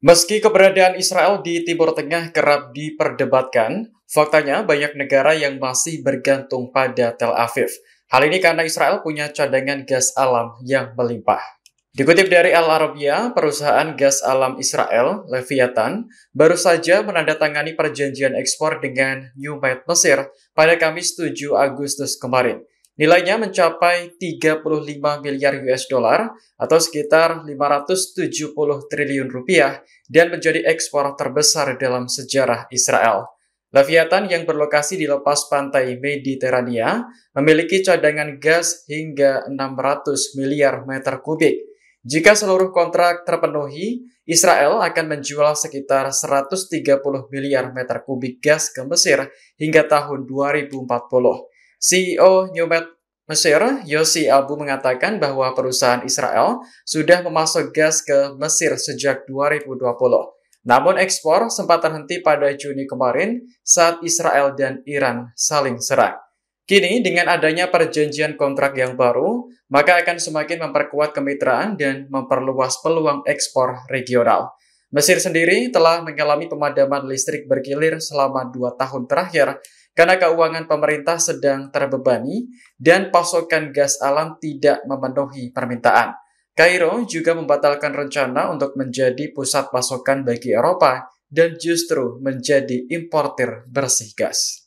Meski keberadaan Israel di Timur Tengah kerap diperdebatkan, faktanya banyak negara yang masih bergantung pada Tel Aviv. Hal ini karena Israel punya cadangan gas alam yang melimpah. Dikutip dari Al Arabiya, perusahaan gas alam Israel, Leviathan, baru saja menandatangani perjanjian ekspor dengan NewMed Mesir pada Kamis 7 Agustus kemarin. Nilainya mencapai 35 miliar US dollar atau sekitar 570 triliun rupiah dan menjadi ekspor terbesar dalam sejarah Israel. Leviathan yang berlokasi di lepas pantai Mediterania memiliki cadangan gas hingga 600 miliar meter kubik. Jika seluruh kontrak terpenuhi, Israel akan menjual sekitar 130 miliar meter kubik gas ke Mesir hingga tahun 2040. CEO NewMed Mesir, Yossi Abu mengatakan bahwa perusahaan Israel sudah memasok gas ke Mesir sejak 2020. Namun ekspor sempat terhenti pada Juni kemarin saat Israel dan Iran saling serang. Kini dengan adanya perjanjian kontrak yang baru, maka akan semakin memperkuat kemitraan dan memperluas peluang ekspor regional. Mesir sendiri telah mengalami pemadaman listrik bergilir selama 2 tahun terakhir karena keuangan pemerintah sedang terbebani dan pasokan gas alam tidak memenuhi permintaan. Kairo juga membatalkan rencana untuk menjadi pusat pasokan bagi Eropa dan justru menjadi importir bersih gas.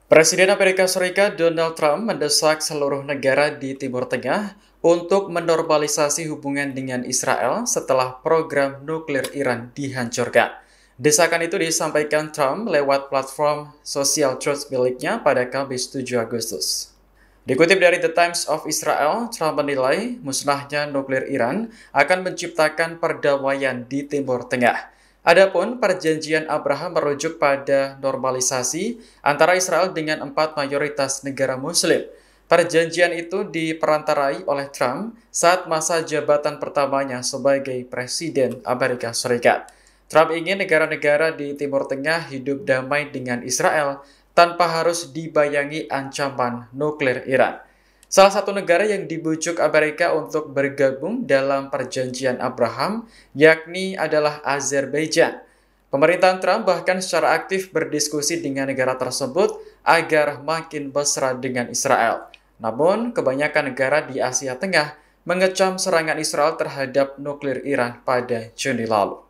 Presiden Amerika Serikat Donald Trump mendesak seluruh negara di Timur Tengah untuk menormalisasi hubungan dengan Israel setelah program nuklir Iran dihancurkan. Desakan itu disampaikan Trump lewat platform sosial Truth miliknya pada Kamis 7 Agustus. Dikutip dari The Times of Israel, Trump menilai musnahnya nuklir Iran akan menciptakan perdamaian di Timur Tengah. Adapun perjanjian Abraham merujuk pada normalisasi antara Israel dengan 4 mayoritas negara Muslim. Perjanjian itu diperantarai oleh Trump saat masa jabatan pertamanya sebagai Presiden Amerika Serikat. Trump ingin negara-negara di Timur Tengah hidup damai dengan Israel tanpa harus dibayangi ancaman nuklir Iran. Salah satu negara yang dibujuk Amerika untuk bergabung dalam perjanjian Abraham yakni adalah Azerbaijan. Pemerintahan Trump bahkan secara aktif berdiskusi dengan negara tersebut agar makin mesra dengan Israel. Namun, kebanyakan negara di Asia Tengah mengecam serangan Israel terhadap nuklir Iran pada Juni lalu.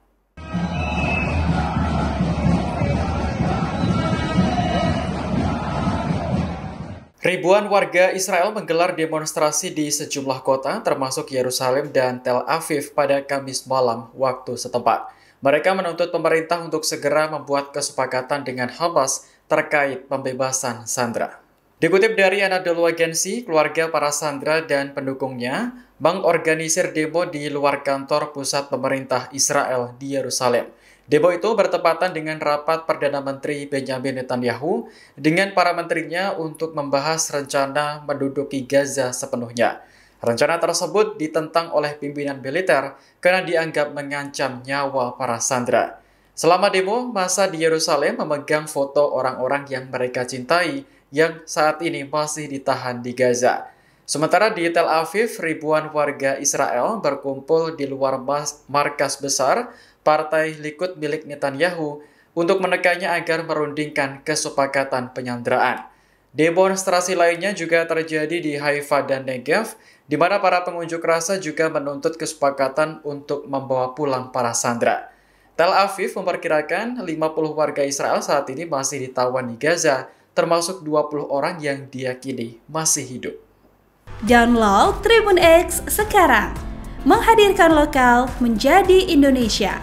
Ribuan warga Israel menggelar demonstrasi di sejumlah kota, termasuk Yerusalem dan Tel Aviv pada Kamis malam waktu setempat. Mereka menuntut pemerintah untuk segera membuat kesepakatan dengan Hamas terkait pembebasan sandera. Dikutip dari Anadolu Agency, keluarga para sandera dan pendukungnya mengorganisir demo di luar kantor pusat pemerintah Israel di Yerusalem. Demo itu bertepatan dengan rapat Perdana Menteri Benjamin Netanyahu dengan para menterinya untuk membahas rencana menduduki Gaza sepenuhnya. Rencana tersebut ditentang oleh pimpinan militer karena dianggap mengancam nyawa para sandera. Selama demo, massa di Yerusalem memegang foto orang-orang yang mereka cintai yang saat ini masih ditahan di Gaza. Sementara di Tel Aviv, ribuan warga Israel berkumpul di luar markas besar Partai Likud milik Netanyahu untuk menekannya agar merundingkan kesepakatan penyanderaan. Demonstrasi lainnya juga terjadi di Haifa dan Negev, di mana para pengunjuk rasa juga menuntut kesepakatan untuk membawa pulang para sandera. Tel Aviv memperkirakan 50 warga Israel saat ini masih ditawan di Gaza, termasuk 20 orang yang diyakini masih hidup. Download Tribun X sekarang, menghadirkan lokal menjadi Indonesia.